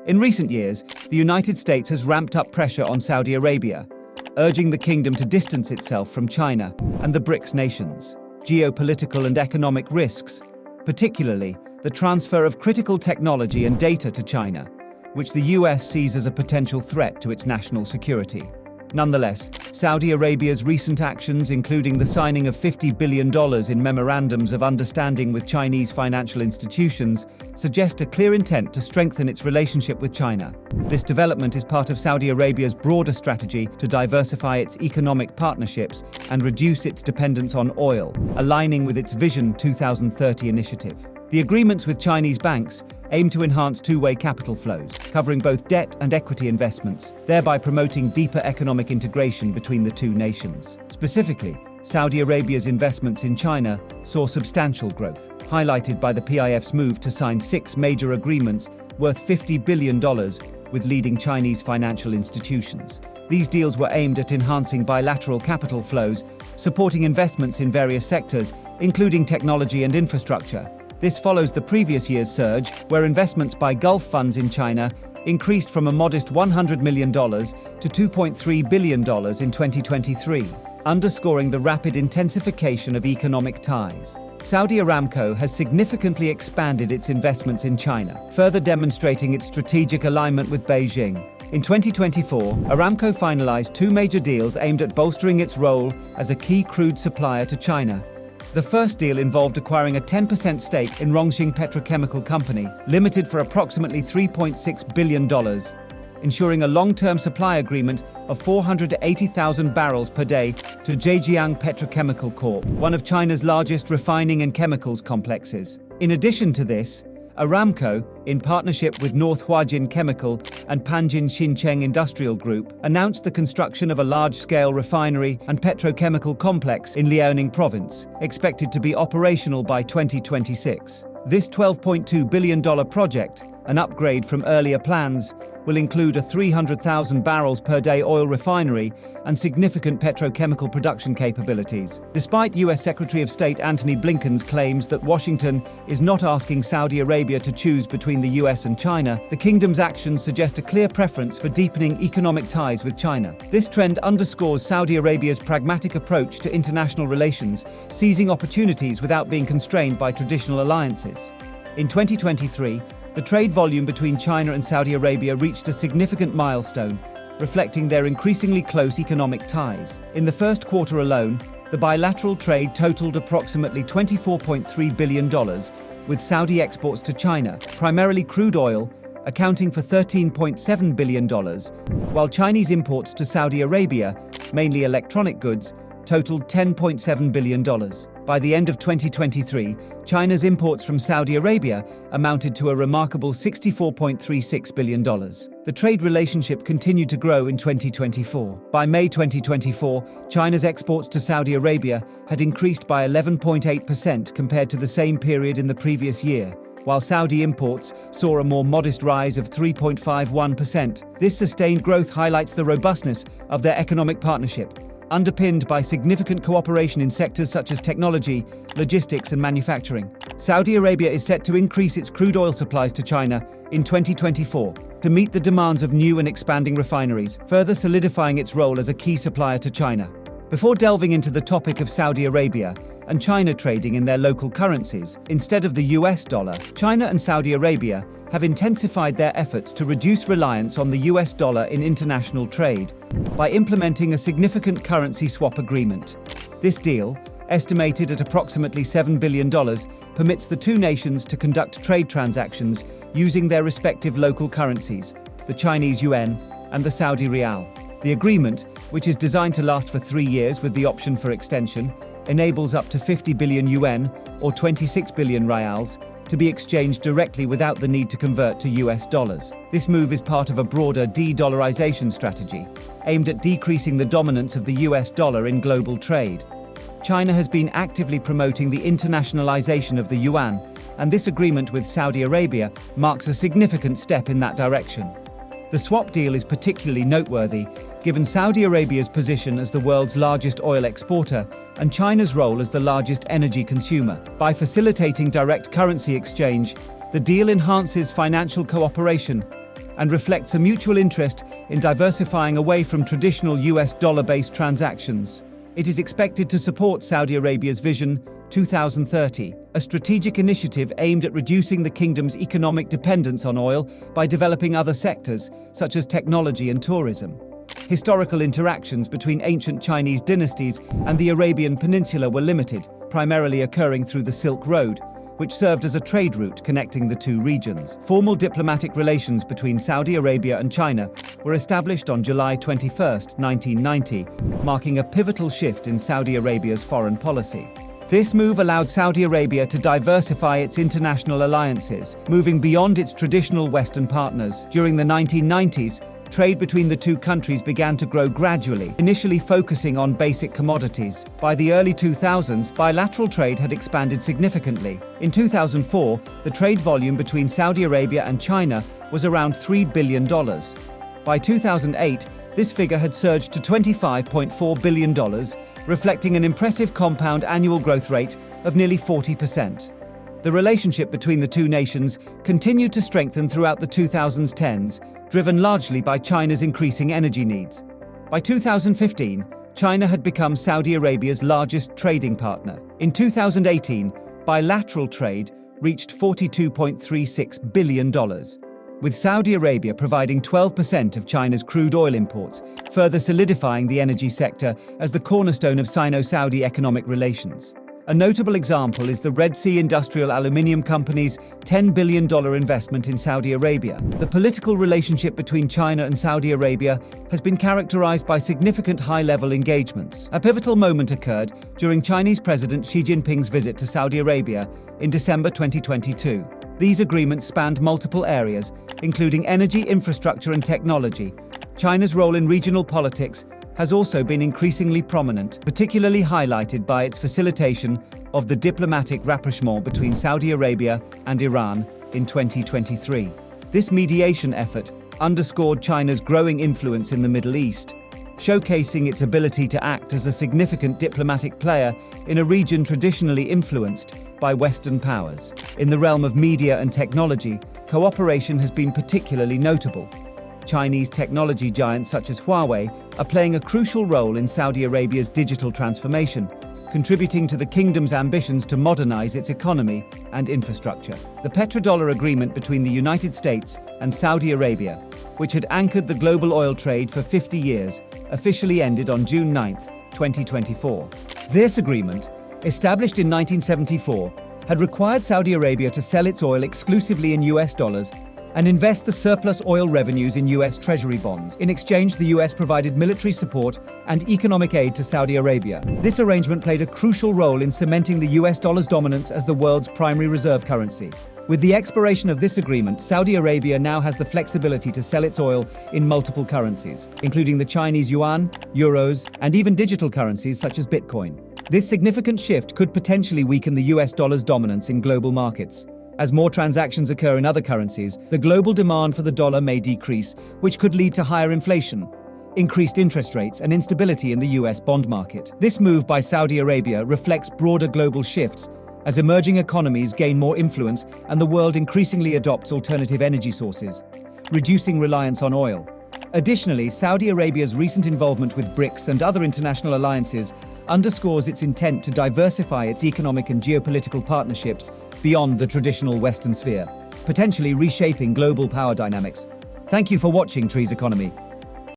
In recent years, the United States has ramped up pressure on Saudi Arabia, urging the kingdom to distance itself from China and the BRICS nations. Geopolitical and economic risks, particularly the transfer of critical technology and data to China, which the US sees as a potential threat to its national security. Nonetheless, Saudi Arabia's recent actions, including the signing of $50 billion in memorandums of understanding with Chinese financial institutions, suggest a clear intent to strengthen its relationship with China. This development is part of Saudi Arabia's broader strategy to diversify its economic partnerships and reduce its dependence on oil, aligning with its Vision 2030 initiative. The agreements with Chinese banks aim to enhance two-way capital flows, covering both debt and equity investments, thereby promoting deeper economic integration between the two nations. Specifically, Saudi Arabia's investments in China saw substantial growth, highlighted by the PIF's move to sign 6 major agreements worth $50 billion with leading Chinese financial institutions. These deals were aimed at enhancing bilateral capital flows, supporting investments in various sectors, including technology and infrastructure. This follows the previous year's surge, where investments by Gulf funds in China increased from a modest $100 million to $2.3 billion in 2023, underscoring the rapid intensification of economic ties. Saudi Aramco has significantly expanded its investments in China, further demonstrating its strategic alignment with Beijing. In 2024, Aramco finalized 2 major deals aimed at bolstering its role as a key crude supplier to China. The first deal involved acquiring a 10% stake in Rongsheng Petrochemical Company, limited for approximately $3.6 billion, ensuring a long-term supply agreement of 480,000 barrels per day to Zhejiang Petrochemical Corp., one of China's largest refining and chemicals complexes. In addition to this, Aramco, in partnership with North Huajin Chemical and Panjin Xincheng Industrial Group, announced the construction of a large-scale refinery and petrochemical complex in Liaoning Province, expected to be operational by 2026. This $12.2 billion project, an upgrade from earlier plans, will include a 300,000 barrels per day oil refinery and significant petrochemical production capabilities. Despite US Secretary of State Antony Blinken's claims that Washington is not asking Saudi Arabia to choose between the US and China, the kingdom's actions suggest a clear preference for deepening economic ties with China. This trend underscores Saudi Arabia's pragmatic approach to international relations, seizing opportunities without being constrained by traditional alliances. In 2023, the trade volume between China and Saudi Arabia reached a significant milestone, reflecting their increasingly close economic ties. In the first quarter alone, the bilateral trade totaled approximately $24.3 billion, with Saudi exports to China, primarily crude oil, accounting for $13.7 billion, while Chinese imports to Saudi Arabia, mainly electronic goods, totaled $10.7 billion. By the end of 2023, China's imports from Saudi Arabia amounted to a remarkable $64.36 billion. The trade relationship continued to grow in 2024. By May 2024, China's exports to Saudi Arabia had increased by 11.8% compared to the same period in the previous year, while Saudi imports saw a more modest rise of 3.51%. This sustained growth highlights the robustness of their economic partnership, underpinned by significant cooperation in sectors such as technology, logistics, and manufacturing. Saudi Arabia is set to increase its crude oil supplies to China in 2024 to meet the demands of new and expanding refineries, further solidifying its role as a key supplier to China. Before delving into the topic of Saudi Arabia and China trading in their local currencies, instead of the US dollar, China and Saudi Arabia have intensified their efforts to reduce reliance on the US dollar in international trade by implementing a significant currency swap agreement. This deal, estimated at approximately $7 billion, permits the two nations to conduct trade transactions using their respective local currencies, the Chinese yuan and the Saudi rial. The agreement, which is designed to last for 3 years with the option for extension, enables up to 50 billion yuan, or 26 billion rials, to be exchanged directly without the need to convert to US dollars. This move is part of a broader de-dollarization strategy, aimed at decreasing the dominance of the US dollar in global trade. China has been actively promoting the internationalization of the yuan, and this agreement with Saudi Arabia marks a significant step in that direction. The swap deal is particularly noteworthy, given Saudi Arabia's position as the world's largest oil exporter and China's role as the largest energy consumer. By facilitating direct currency exchange, the deal enhances financial cooperation and reflects a mutual interest in diversifying away from traditional US dollar-based transactions. It is expected to support Saudi Arabia's Vision 2030, a strategic initiative aimed at reducing the kingdom's economic dependence on oil by developing other sectors, such as technology and tourism. Historical interactions between ancient Chinese dynasties and the Arabian Peninsula were limited, primarily occurring through the Silk Road, which served as a trade route connecting the two regions. Formal diplomatic relations between Saudi Arabia and China were established on July 21, 1990, marking a pivotal shift in Saudi Arabia's foreign policy. This move allowed Saudi Arabia to diversify its international alliances, moving beyond its traditional Western partners. During the 1990s, trade between the two countries began to grow gradually, initially focusing on basic commodities. By the early 2000s, bilateral trade had expanded significantly. In 2004, the trade volume between Saudi Arabia and China was around $3 billion. By 2008, this figure had surged to $25.4 billion, reflecting an impressive compound annual growth rate of nearly 40%. The relationship between the two nations continued to strengthen throughout the 2010s, driven largely by China's increasing energy needs. By 2015, China had become Saudi Arabia's largest trading partner. In 2018, bilateral trade reached $42.36 billion, with Saudi Arabia providing 12% of China's crude oil imports, further solidifying the energy sector as the cornerstone of Sino-Saudi economic relations. A notable example is the Red Sea Industrial Aluminium Company's $10 billion investment in Saudi Arabia. The political relationship between China and Saudi Arabia has been characterized by significant high-level engagements. A pivotal moment occurred during Chinese President Xi Jinping's visit to Saudi Arabia in December 2022. These agreements spanned multiple areas, including energy, infrastructure, and technology. China's role in regional politics has also been increasingly prominent, particularly highlighted by its facilitation of the diplomatic rapprochement between Saudi Arabia and Iran in 2023. This mediation effort underscored China's growing influence in the Middle East, showcasing its ability to act as a significant diplomatic player in a region traditionally influenced by Western powers. In the realm of media and technology, cooperation has been particularly notable. Chinese technology giants such as Huawei are playing a crucial role in Saudi Arabia's digital transformation, contributing to the kingdom's ambitions to modernize its economy and infrastructure. The Petrodollar Agreement between the United States and Saudi Arabia, which had anchored the global oil trade for 50 years, officially ended on June 9, 2024. This agreement, established in 1974, had required Saudi Arabia to sell its oil exclusively in US dollars and invest the surplus oil revenues in US Treasury bonds. In exchange, the US provided military support and economic aid to Saudi Arabia. This arrangement played a crucial role in cementing the US dollar's dominance as the world's primary reserve currency. With the expiration of this agreement, Saudi Arabia now has the flexibility to sell its oil in multiple currencies, including the Chinese yuan, euros, and even digital currencies such as Bitcoin. This significant shift could potentially weaken the US dollar's dominance in global markets. As more transactions occur in other currencies, the global demand for the dollar may decrease, which could lead to higher inflation, increased interest rates, and instability in the US bond market. This move by Saudi Arabia reflects broader global shifts as emerging economies gain more influence and the world increasingly adopts alternative energy sources, reducing reliance on oil. Additionally, Saudi Arabia's recent involvement with BRICS and other international alliances underscores its intent to diversify its economic and geopolitical partnerships beyond the traditional Western sphere, potentially reshaping global power dynamics. Thank you for watching Trees Economy.